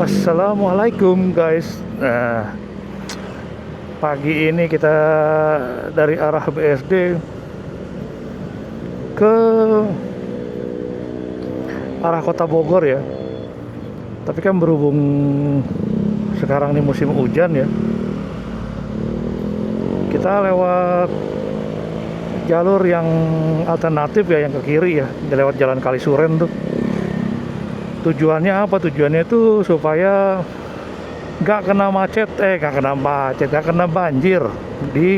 Assalamualaikum guys. Nah, pagi ini kita dari arah BSD ke arah kota Bogor ya. Tapi kan berhubung sekarang ini musim hujan ya, kita lewat jalur yang alternatif ya, yang ke kiri ya, lewat jalan Kalisuren tuh. Tujuannya apa? Tujuannya itu supaya nggak kena banjir di.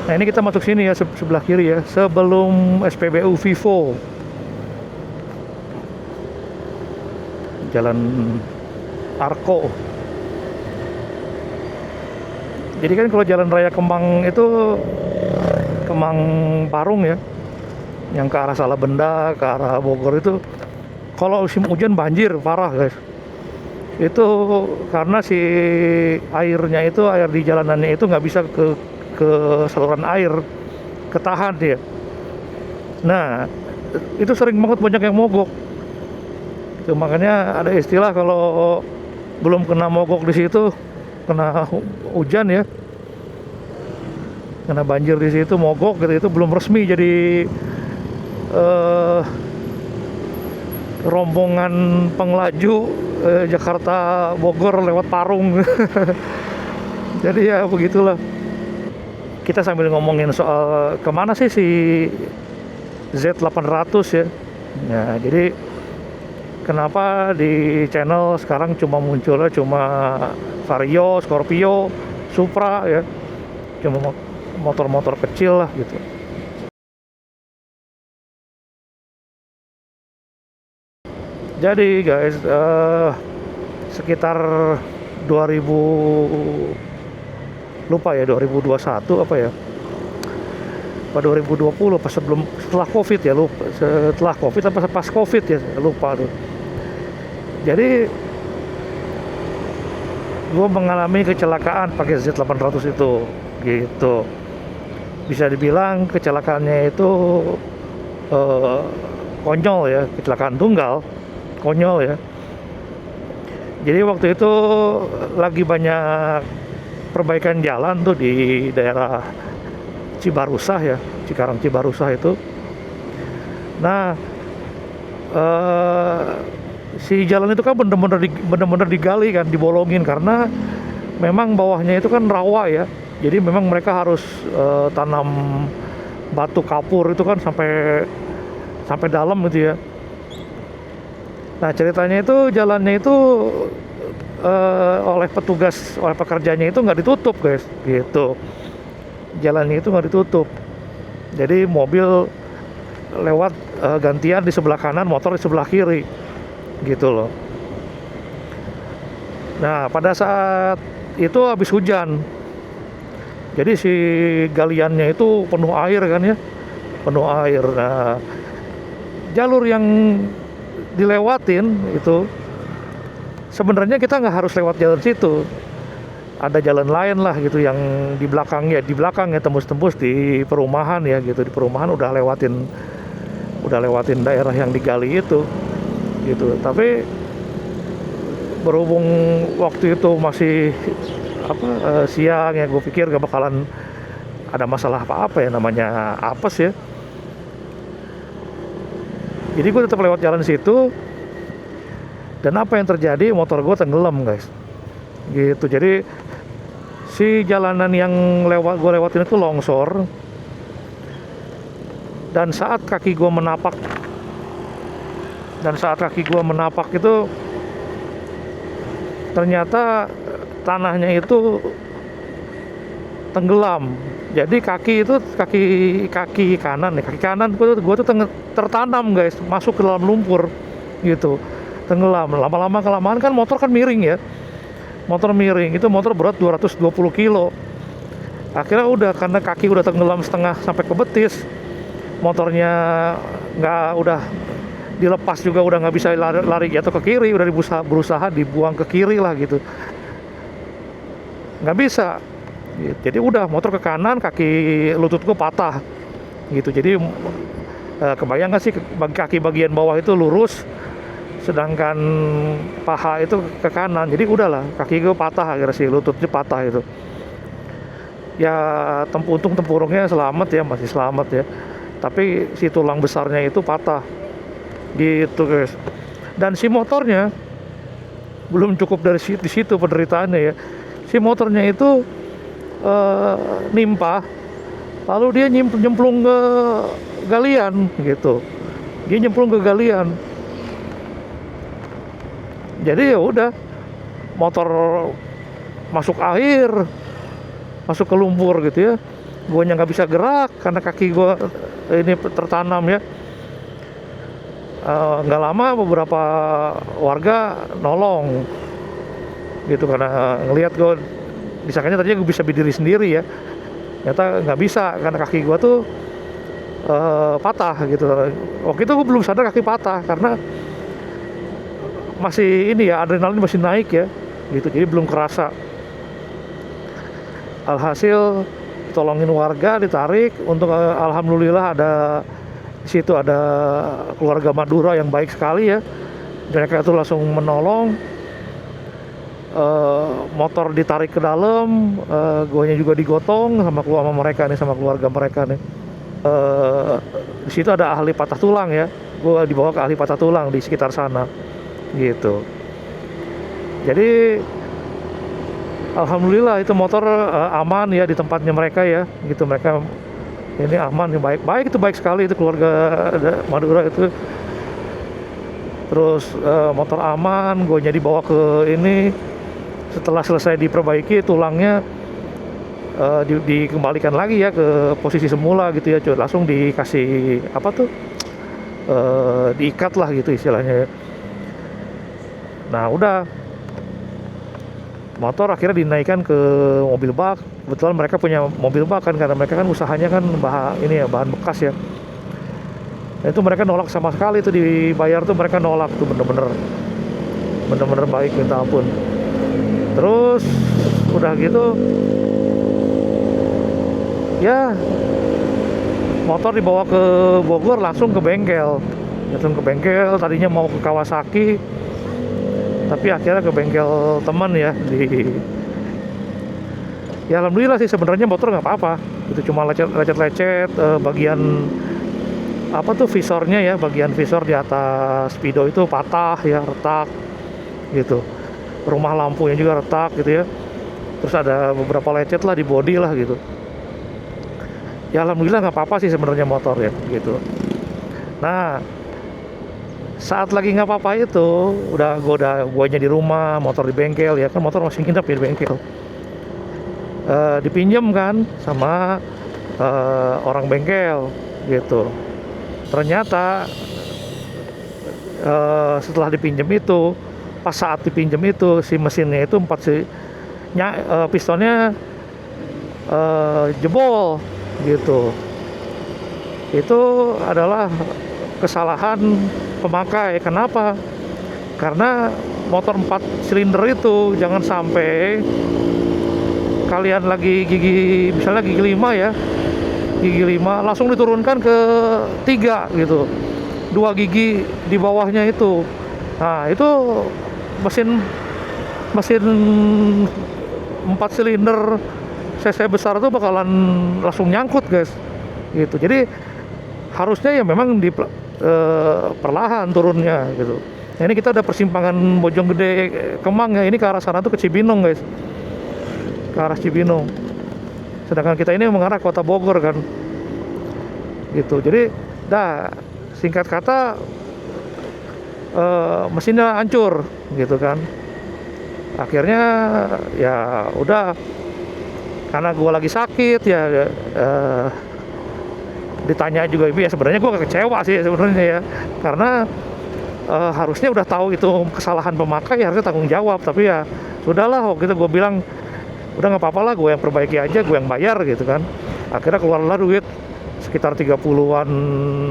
Nah ini kita masuk sini ya, sebelah kiri ya, sebelum SPBU Vivo, Jalan Arko. Jadi kan kalau Jalan Raya Kemang itu Kemang Parung ya, yang ke arah Salabenda, ke arah Bogor itu, kalau musim hujan banjir parah guys. Itu karena si airnya itu, air di jalanannya itu nggak bisa ke saluran air, ketahan dia. Nah itu sering banget banyak yang mogok. Itu makanya ada istilah kalau belum kena mogok di situ, kena hujan ya, kena banjir di situ, mogok gitu, itu belum resmi jadi rombongan penglaju Jakarta Bogor lewat Parung. Jadi ya begitulah. Kita sambil ngomongin soal kemana sih si Z800 ya. Nah jadi kenapa di channel sekarang munculnya cuma Vario, Scorpio, Supra ya, cuma motor-motor kecil lah gitu. Jadi guys, sekitar 2000, lupa ya, 2021 apa ya, apa 2020 pas setelah Covid ya, lupa, setelah Covid apa pas Covid ya, lupa tuh. Jadi gue mengalami kecelakaan pakai Z800 itu gitu. Bisa dibilang kecelakaannya itu konyol ya, kecelakaan tunggal, konyol ya. Jadi waktu itu lagi banyak perbaikan jalan tuh di daerah Cibarusah ya, Cikarang Cibarusah itu. Nah si jalan itu kan bener-bener digali kan, dibolongin, karena memang bawahnya itu kan rawa ya. Jadi memang mereka harus tanam batu kapur itu kan sampai dalam gitu ya. Nah ceritanya itu jalannya itu oleh petugas, oleh pekerjanya itu nggak ditutup guys, gitu. Jalannya itu nggak ditutup. Jadi mobil lewat gantian di sebelah kanan, motor di sebelah kiri, gitu loh. Nah pada saat itu habis hujan, jadi si galiannya itu penuh air kan ya, penuh air. Nah jalur yang dilewatin itu sebenarnya kita nggak harus lewat jalan situ, ada jalan lain lah gitu yang di belakang ya, tembus-tembus di perumahan ya gitu. Di perumahan udah lewatin daerah yang digali itu gitu. Tapi berhubung waktu itu masih siang ya, gue pikir gak bakalan ada masalah apa-apa ya, namanya apes ya. Jadi gue tetap lewat jalan situ, dan apa yang terjadi, motor gue tenggelam guys, gitu. Jadi si jalanan yang gue lewatin itu longsor, dan saat kaki gue menapak itu ternyata tanahnya itu tenggelam. Jadi kaki kanan gue tuh tertanam guys, masuk ke dalam lumpur gitu, tenggelam. Lama-lama kelamaan kan motor kan miring ya, itu motor berat 220 kilo. Akhirnya udah, karena kaki udah tenggelam setengah sampai ke betis, motornya udah dilepas juga, udah nggak bisa lari jatuh ke kiri, udah berusaha dibuang ke kiri lah gitu, nggak bisa. Jadi udah motor ke kanan, kaki lututku patah gitu. Jadi kebayang nggak sih, kaki bagian bawah itu lurus, sedangkan paha itu ke kanan. Jadi udahlah, kaki gue patah akhirnya sih, lututnya patah itu. Ya untung tempurungnya selamat ya, masih selamat ya. Tapi si tulang besarnya itu patah gitu guys. Dan si motornya belum cukup dari di situ penderitaannya ya. Si motornya itu nimpa, lalu dia nyemplung ke galian gitu. Dia nyemplung ke galian. Jadi ya udah, motor masuk air, masuk ke lumpur gitu ya. Guanya nggak bisa gerak karena kaki gua ini tertanam ya. Nggak lama beberapa warga nolong gitu, karena ngelihat gue disangkanya tadinya gue bisa berdiri sendiri ya, ternyata nggak bisa karena kaki gue tuh patah gitu. Waktu itu gue belum sadar kaki patah karena masih ini ya, adrenalin masih naik ya gitu, jadi belum kerasa. Alhasil tolongin warga, ditarik. Untuk alhamdulillah ada di situ ada keluarga Madura yang baik sekali ya, mereka itu langsung menolong. Motor ditarik ke dalam, guanya juga digotong sama mereka nih, sama keluarga mereka nih. Di situ ada ahli patah tulang ya, gua dibawa ke ahli patah tulang di sekitar sana gitu. Jadi alhamdulillah itu motor aman ya di tempatnya mereka ya gitu. Mereka ini aman, baik itu baik sekali itu keluarga Madura itu. Terus motor aman, gue jadi dibawa ke ini. Setelah selesai diperbaiki tulangnya, dikembalikan lagi ya ke posisi semula gitu ya, langsung dikasih apa tuh, diikat lah gitu istilahnya ya. Nah udah, motor akhirnya dinaikkan ke mobil bak. Kebetulan mereka punya mobil bak kan, karena mereka kan usahanya kan bahan bekas ya. Nah, itu mereka nolak sama sekali, itu dibayar tuh mereka nolak tuh, bener-bener baik minta ampun. Terus udah gitu ya, motor dibawa ke Bogor, langsung ke bengkel. Tadinya mau ke Kawasaki, tapi akhirnya ke bengkel teman ya ya alhamdulillah sih sebenarnya motor nggak apa-apa, itu cuma lecet bagian apa tuh visornya ya, bagian visor di atas speedo itu patah ya, retak gitu. Rumah lampunya juga retak gitu ya. Terus ada beberapa lecet lah di bodi lah gitu. Ya alhamdulillah nggak apa-apa sih sebenarnya motor ya gitu. Nah saat lagi nggak apa-apa itu guanya di rumah, motor di bengkel ya kan, motor masih nginep ya di bengkel. Dipinjam kan sama orang bengkel gitu. Ternyata setelah dipinjam itu, pas saat dipinjam itu si mesinnya itu pistonnya jebol gitu. Itu adalah kesalahan pemakai. Kenapa? Karena motor 4 silinder itu jangan sampai kalian lagi misalnya gigi 5 ya, gigi 5 langsung diturunkan ke 3 gitu, 2 gigi di bawahnya itu. Nah itu mesin 4 silinder cc besar itu bakalan langsung nyangkut guys gitu. Jadi harusnya ya memang perlahan turunnya gitu. Nah, ini kita ada persimpangan Bojonggede Kemang ya, ini ke arah sana tuh ke Cibinong guys, ke arah Cibinong, sedangkan kita ini mengarah kota Bogor kan gitu. Jadi singkat kata mesinnya hancur gitu kan. Akhirnya ya udah, karena gue lagi sakit ya, ditanya juga ya sebenarnya gue kecewa sih sebenarnya ya, karena harusnya udah tahu itu kesalahan pemakai, harusnya tanggung jawab. Tapi ya sudahlah, waktu itu gue bilang udah nggak apa-apa lah, gue yang perbaiki aja, gue yang bayar gitu kan. Akhirnya keluarlah duit sekitar 30-an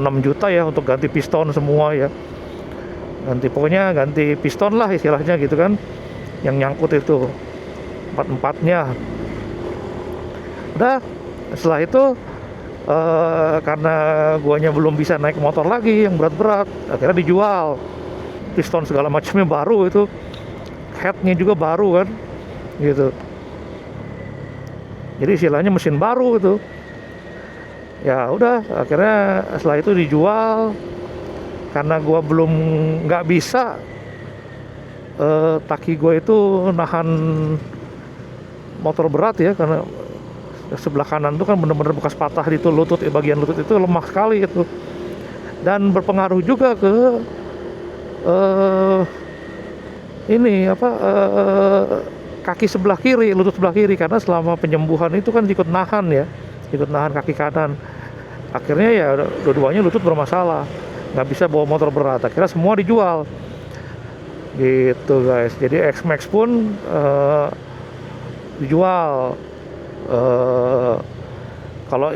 6 juta ya untuk ganti piston semua ya, ganti piston lah istilahnya gitu kan, yang nyangkut itu 4-4-nya. Udah setelah itu karena guanya belum bisa naik motor lagi yang berat-berat, akhirnya dijual piston segala macamnya baru itu, headnya juga baru kan, gitu. Jadi istilahnya mesin baru itu. Ya udah, akhirnya setelah itu dijual karena gua belum nggak bisa, kaki gue itu nahan motor berat ya, karena sebelah kanan tuh kan bener-bener bekas patah di itu, lutut, bagian lutut itu lemah sekali itu, dan berpengaruh juga ke ini apa, kaki sebelah kiri, lutut sebelah kiri, karena selama penyembuhan itu kan ikut nahan kaki kanan. Akhirnya ya dua-duanya lutut bermasalah, nggak bisa bawa motor berat. Akhirnya semua dijual gitu guys. Jadi X-Max pun dijual. Kalau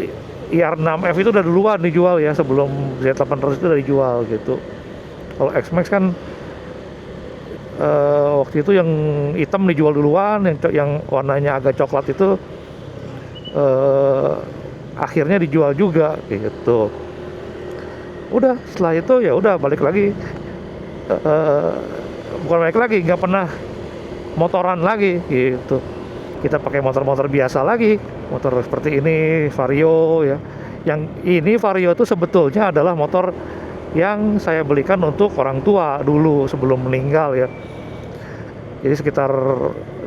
IR6F itu udah duluan dijual ya, sebelum Z800 itu udah dijual gitu. Kalau X-Max kan waktu itu yang hitam dijual duluan, yang warnanya agak coklat itu akhirnya dijual juga gitu. Udah setelah itu ya udah balik lagi, bukan balik lagi, nggak pernah motoran lagi gitu. Kita pakai motor-motor biasa lagi, motor seperti ini, Vario ya. Yang ini Vario itu sebetulnya adalah motor yang saya belikan untuk orang tua dulu sebelum meninggal ya. Jadi sekitar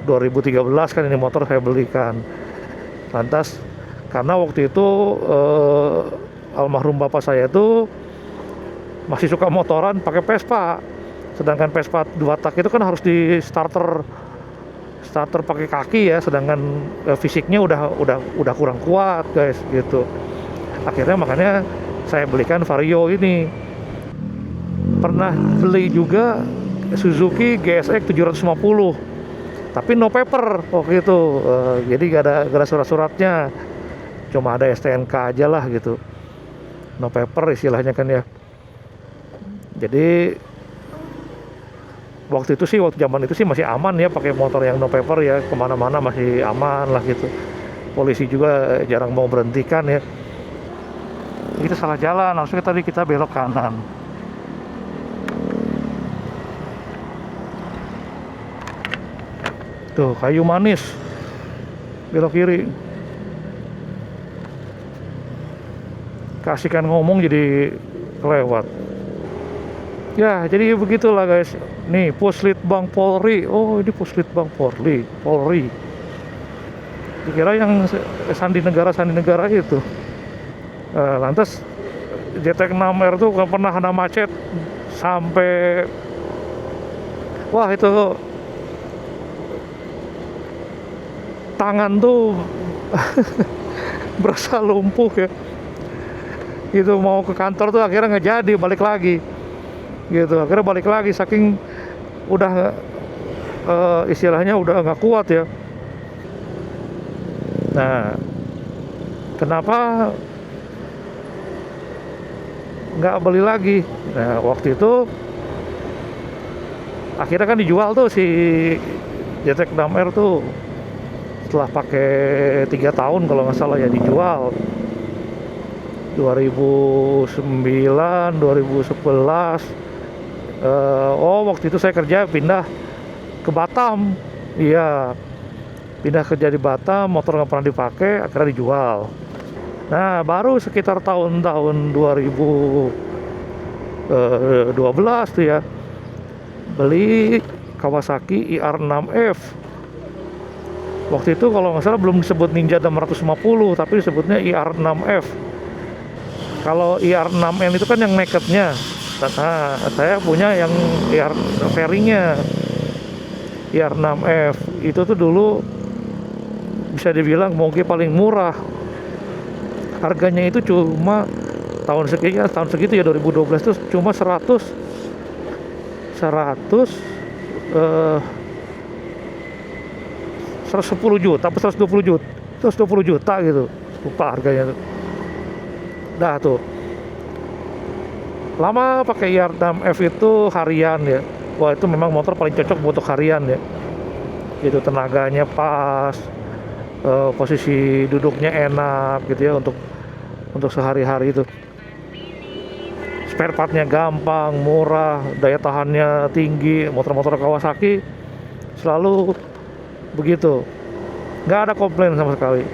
2013 kan ini motor saya belikan. Lantas karena waktu itu almarhum bapak saya itu masih suka motoran pakai Vespa, sedangkan Vespa 2 tak itu kan harus di starter pakai kaki ya, sedangkan fisiknya udah kurang kuat guys gitu. Akhirnya makanya saya belikan Vario ini. Pernah beli juga Suzuki GSX 750, tapi no paper waktu itu, jadi gak ada surat-suratnya, cuma ada STNK aja lah gitu, no paper istilahnya kan ya. Jadi waktu zaman itu sih masih aman ya pakai motor yang no paper ya, kemana-mana masih aman lah gitu. Polisi juga jarang mau berhentikan ya. Kita salah jalan, harusnya tadi kita belok kanan. Tuh kayu manis, belok kiri. Kasihkan ngomong jadi kelewat. Ya jadi begitulah guys. Nih Puslitbang Polri. Oh ini Puslitbang Polri. Dikira yang sandi negara itu. Lantas JT6R tuh gak pernah ada macet sampai, wah itu tangan tuh berasa lumpuh ya. Itu mau ke kantor tuh akhirnya nggak jadi, balik lagi gitu. Akhirnya balik lagi saking udah istilahnya udah nggak kuat ya. Nah kenapa nggak beli lagi? Nah waktu itu akhirnya kan dijual tuh si JT6R tuh, setelah pakai 3 tahun kalau nggak salah ya dijual. 2009, 2011. Waktu itu saya kerja pindah ke Batam. Iya, pindah kerja di Batam, motor nggak pernah dipakai, akhirnya dijual. Nah, baru sekitar tahun 2012 tuh ya, beli Kawasaki IR6F. Waktu itu kalau nggak salah belum disebut Ninja 650, tapi disebutnya IR6F. Kalau IR6N itu kan yang nakednya. Nah, saya punya yang IR fairingnya. IR6F itu tuh dulu bisa dibilang mungkin paling murah. Harganya itu cuma tahun segitu ya 2012 itu cuma 110 juta apa 120 juta gitu, lupa harganya tuh. Dah tuh lama pakai IR6F itu harian ya. Wah itu memang motor paling cocok untuk harian ya, gitu, tenaganya pas, posisi duduknya enak gitu ya untuk sehari-hari itu. spare partnya gampang, murah, daya tahannya tinggi. Motor-motor Kawasaki selalu begitu, nggak ada komplain sama sekali.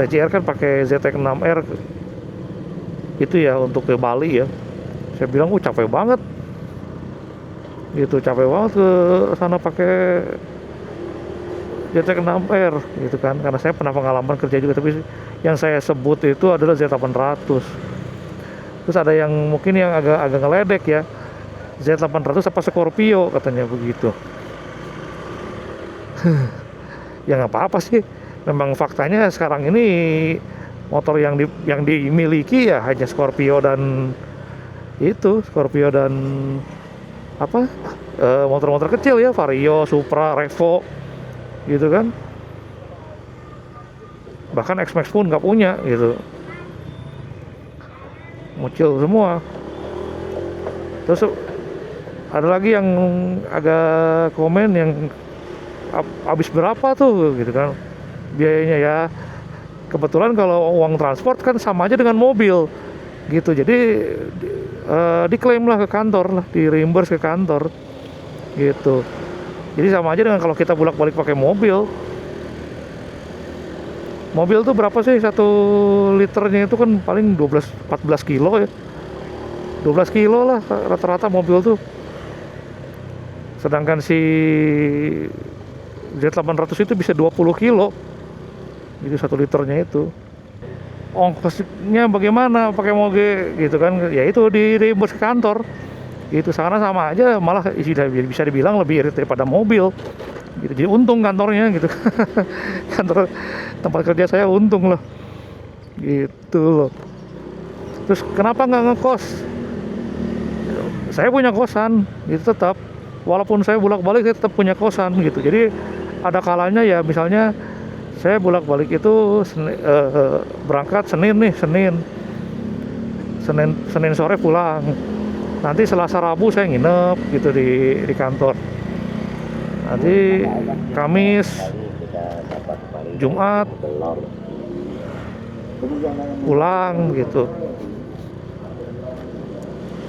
TCR kan pakai ZX-6R itu ya untuk ke Bali ya. Saya bilang, capek banget gitu, capek banget ke sana pakai ZX-6R gitu kan, karena saya pernah pengalaman kerja juga. Tapi yang saya sebut itu adalah Z800. Terus ada yang mungkin yang agak ngeledek ya, Z800 apa Scorpio katanya begitu. Ya nggak apa-apa sih, memang faktanya sekarang ini motor yang dimiliki ya hanya Scorpio dan apa, motor-motor kecil ya, Vario, Supra, Revo gitu kan. Bahkan X-Max pun nggak punya gitu, muncul semua. Terus ada lagi yang agak komen yang habis berapa tuh gitu kan biayanya ya. Kebetulan kalau uang transport kan sama aja dengan mobil gitu, jadi diklaim lah ke kantor lah, di reimburse ke kantor gitu. Jadi sama aja dengan kalau kita bolak-balik pakai mobil. Mobil tuh berapa sih 1 liternya itu kan paling 12-14 kilo ya, 12 kilo lah rata-rata mobil tuh. Sedangkan si Z800 itu bisa 20 kilo, jadi 1 liternya itu. Ongkosnya bagaimana pakai moge gitu kan, ya itu di reimburse ke kantor gitu. Sana sama aja, malah bisa dibilang lebih irit daripada mobil gitu. Jadi untung kantornya gitu. Kantor tempat kerja saya untung loh gitu loh. Terus kenapa nggak ngekos? Saya punya kosan gitu tetap, walaupun saya bolak-balik saya tetap punya kosan gitu. Jadi ada kalanya ya, misalnya saya bolak-balik itu berangkat Senin sore pulang. Nanti Selasa Rabu saya nginep gitu di kantor. Nanti Kamis, Jumat pulang gitu.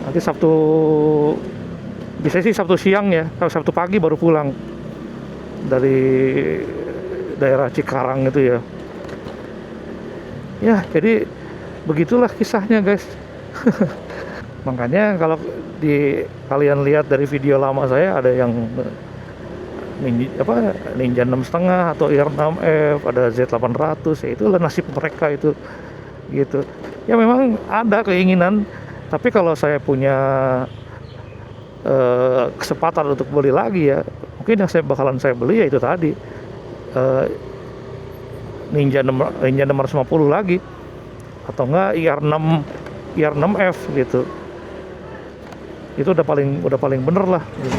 Nanti Sabtu, biasanya sih Sabtu siang ya, kalau Sabtu pagi baru pulang dari daerah Cikarang itu ya. Ya, jadi begitulah kisahnya guys. Makanya kalau kalian lihat dari video lama saya, ada yang Ninja 6,5 atau IR6F, ada Z800, ya itulah nasib mereka itu gitu. Ya memang ada keinginan, tapi kalau saya punya kesempatan untuk beli lagi ya, mungkin yang bakalan saya beli ya itu tadi, Ninja 650 lagi, atau enggak IR6F gitu. Itu udah paling bener lah gitu.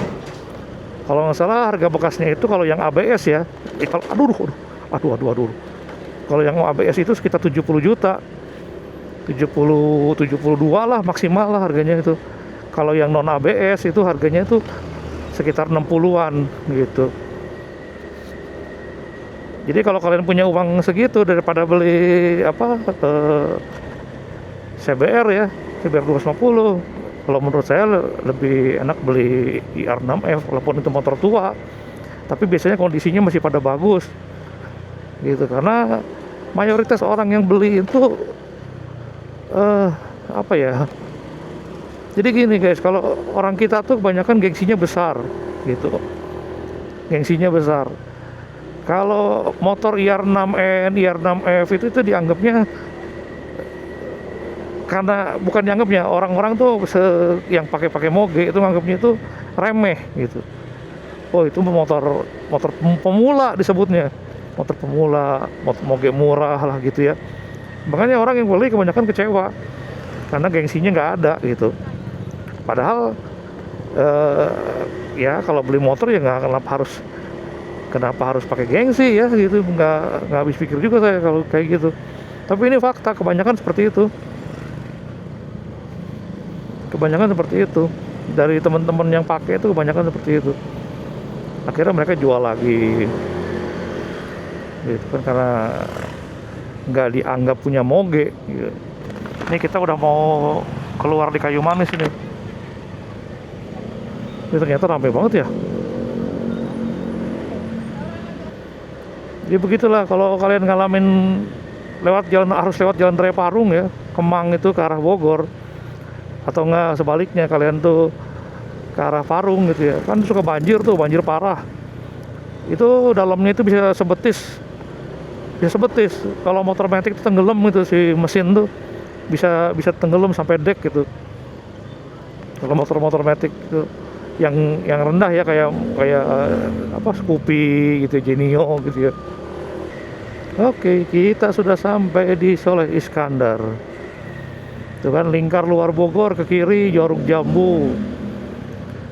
Kalau nggak salah harga bekasnya itu, kalau yang ABS ya, aduh. Kalau yang ABS itu sekitar 70 juta, 72 lah maksimal lah harganya itu. Kalau yang non ABS itu harganya itu sekitar 60-an gitu. Jadi kalau kalian punya uang segitu, daripada beli CBR ya, CBR 250, kalau menurut saya lebih enak beli IR6F, walaupun itu motor tua, tapi biasanya kondisinya masih pada bagus gitu. Karena mayoritas orang yang beli itu jadi gini guys, kalau orang kita tuh kebanyakan gengsinya besar gitu, gengsinya besar. Kalau motor IR6N, IR6F itu dianggapnya, karena bukan dianggapnya, orang-orang tuh yang pakai moge itu nganggapnya itu remeh gitu. Oh, itu motor pemula disebutnya, motor pemula, motor moge murah lah gitu ya. Makanya orang yang beli kebanyakan kecewa karena gengsinya nggak ada gitu. Padahal ya kalau beli motor ya kenapa harus pakai gengsi ya gitu. Nggak habis pikir juga saya kalau kayak gitu. Tapi ini fakta, kebanyakan seperti itu. Kebanyakan seperti itu. Dari teman-teman yang pakai itu kebanyakan seperti itu. Akhirnya mereka jual lagi gitu kan, karena nggak dianggap punya moge gitu. Ini kita udah mau keluar di Kayu Manis ini. Ini ternyata ramai banget ya. Jadi begitulah kalau kalian ngalamin harus lewat jalan raya Parung ya, Kemang itu ke arah Bogor, atau enggak sebaliknya kalian tuh ke arah Parung gitu ya, kan suka banjir tuh, banjir parah. Itu dalamnya itu bisa sebetis. Kalau motor metik itu tenggelam gitu, si mesin tuh bisa tenggelam sampai dek gitu. Kalau motor metik itu yang rendah ya, kayak apa, Scoopy gitu, Genio gitu ya. Oke, kita sudah sampai di Soleh Iskandar. Itu kan lingkar luar Bogor ke kiri Joruk Jambu.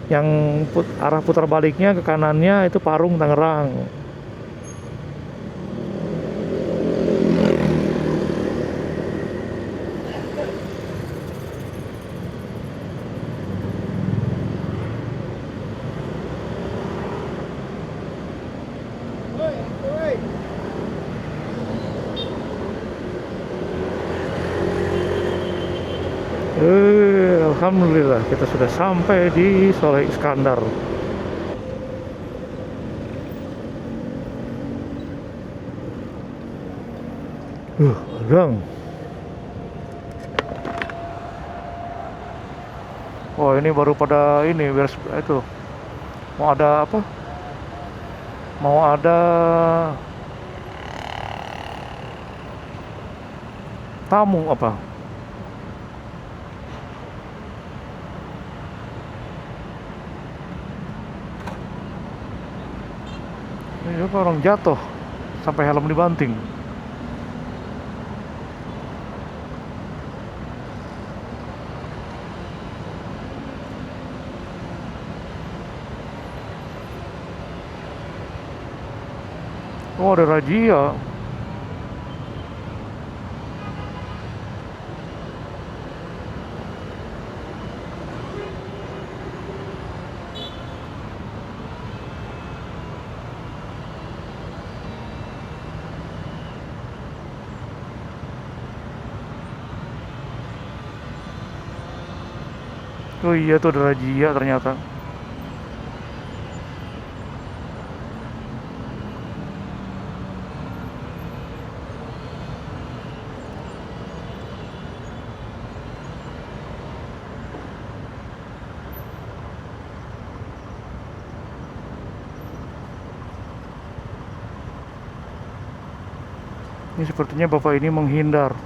Yang arah putar baliknya ke kanannya itu Parung Tangerang. Alhamdulillah kita sudah sampai di Soleh Iskandar. Gang. Oh, ini baru pada ini beres itu. Mau ada apa? Mau ada tamu apa? Ini orang jatuh sampai helm dibanting. Oh, ada razia. Oh iya tuh ada razia ternyata. Ini sepertinya bapak ini menghindar,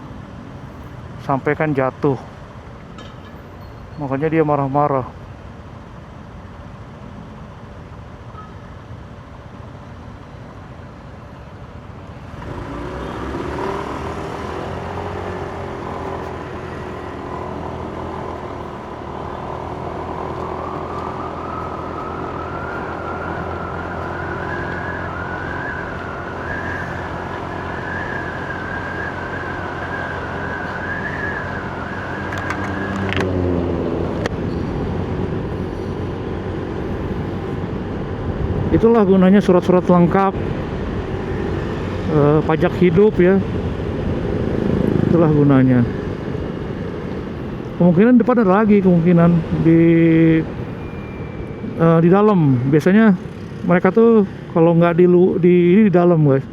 sampai kan jatuh. Makanya dia marah-marah. Itulah gunanya surat-surat lengkap, pajak hidup ya. Itulah gunanya. Kemungkinan depan ada lagi, kemungkinan di dalam. Biasanya mereka tuh kalau nggak di dalam guys.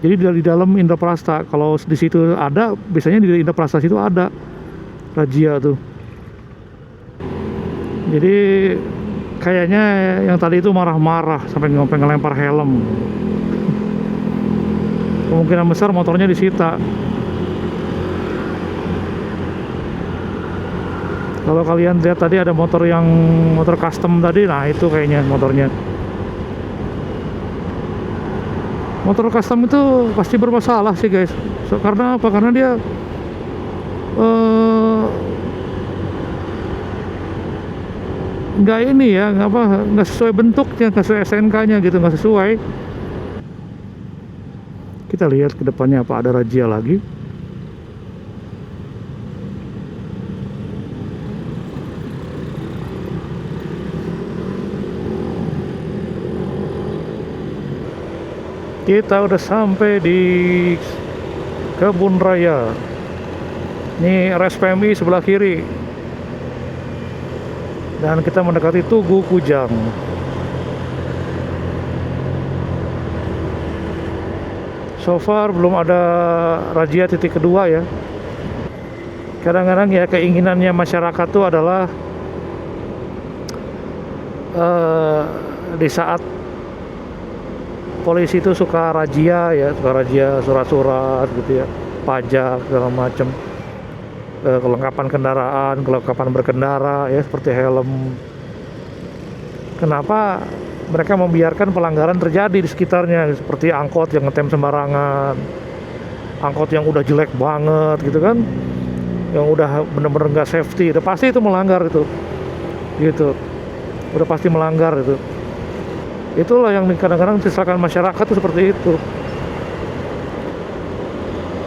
Jadi di dalam Indraprasta. Kalau di situ ada, biasanya di Indraprasta situ ada razia tuh. Jadi kayaknya yang tadi itu marah-marah sampai ngelempar helm. Kemungkinan besar motornya disita. Kalau kalian lihat tadi ada motor custom tadi, nah itu kayaknya motornya. Motor custom itu pasti bermasalah sih guys. Karena apa? Karena dia nggak ini ya, nggak sesuai bentuknya, nggak sesuai SNK-nya gitu, nggak sesuai. Kita lihat ke depannya apa ada razia lagi. Kita udah sampai di Kebun Raya. Ini RSPMI sebelah kiri. Dan kita mendekati Tugu Kujang. So far belum ada razia titik kedua ya. Kadang-kadang ya keinginannya masyarakat itu adalah di saat polisi itu suka razia ya, suka razia surat-surat gitu ya, pajak segala macam, kelengkapan kendaraan, kelengkapan berkendara ya, seperti helm. Kenapa mereka membiarkan pelanggaran terjadi di sekitarnya, seperti angkot yang ngetem sembarangan, angkot yang udah jelek banget gitu kan, yang udah bener-bener nggak safety, udah pasti itu melanggar itu, gitu, udah pasti melanggar itu. Itulah yang kadang-kadang disesalkan masyarakat tuh seperti itu.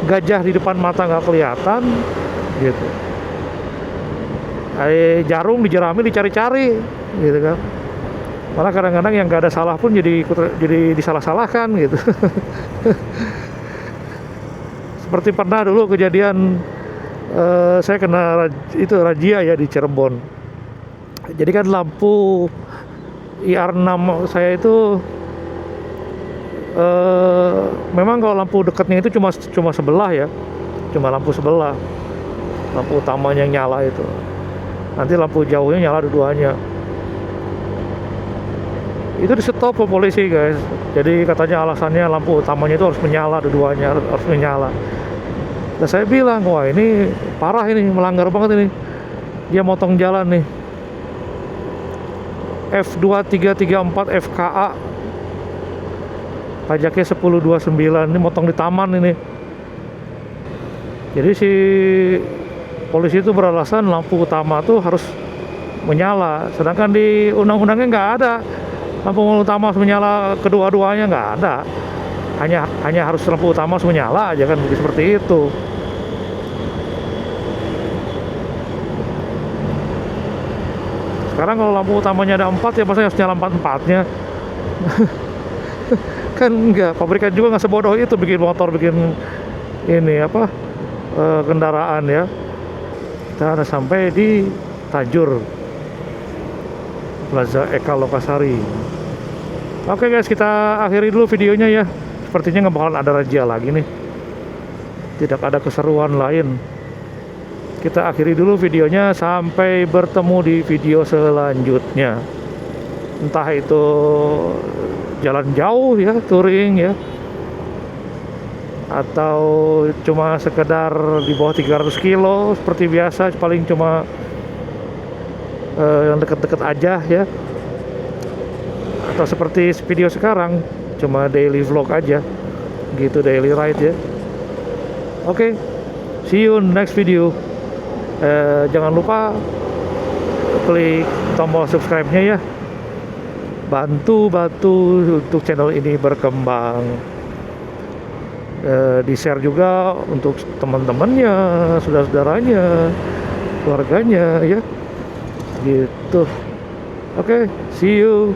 Gajah di depan mata nggak kelihatan, gitu. Jarum dijerami dicari-cari, gitu kan. Malah kadang-kadang yang nggak ada salah pun jadi disalah-salahkan, gitu. Seperti pernah dulu kejadian saya kena itu razia ya di Cirebon. Jadi kan lampu IR6 saya itu memang kalau lampu dekatnya itu cuma sebelah ya, cuma lampu sebelah, lampu utamanya yang nyala itu. Nanti lampu jauhnya nyala dua-duanya. Itu di stop ke polisi guys. Jadi katanya alasannya lampu utamanya itu harus menyala dua-duanya, harus menyala. Dan saya bilang, wah ini parah, ini melanggar banget ini. Dia motong jalan nih. F2334 FKA. Pajaknya 1029, ini motong di taman ini. Jadi si polisi itu beralasan lampu utama tuh harus menyala. Sedangkan di undang-undangnya nggak ada lampu utama harus menyala kedua-duanya, nggak ada. Hanya harus lampu utama harus menyala aja kan, seperti itu. Sekarang kalau lampu utamanya ada 4 ya masa harus nyala 4-4-nya. Kan enggak, pabrikan juga nggak sebodoh itu bikin motor, bikin ini apa, kendaraan ya. Kita udah sampai di Tajur Plaza Eka Lokasari. Oke guys, kita akhiri dulu videonya ya. Sepertinya nggak bakalan ada razia lagi nih, tidak ada keseruan lain. Kita akhiri dulu videonya, sampai bertemu di video selanjutnya. Entah itu jalan jauh ya, touring ya, atau cuma sekedar di bawah 300 kilo seperti biasa, paling cuma yang deket-deket aja ya, atau seperti video sekarang cuma daily vlog aja gitu, daily ride ya. Oke, see you next video. Jangan lupa klik tombol subscribe-nya ya, bantu untuk channel ini berkembang. Di share juga untuk teman-temannya, saudara-saudaranya, keluarganya ya, gitu. Oke, see you.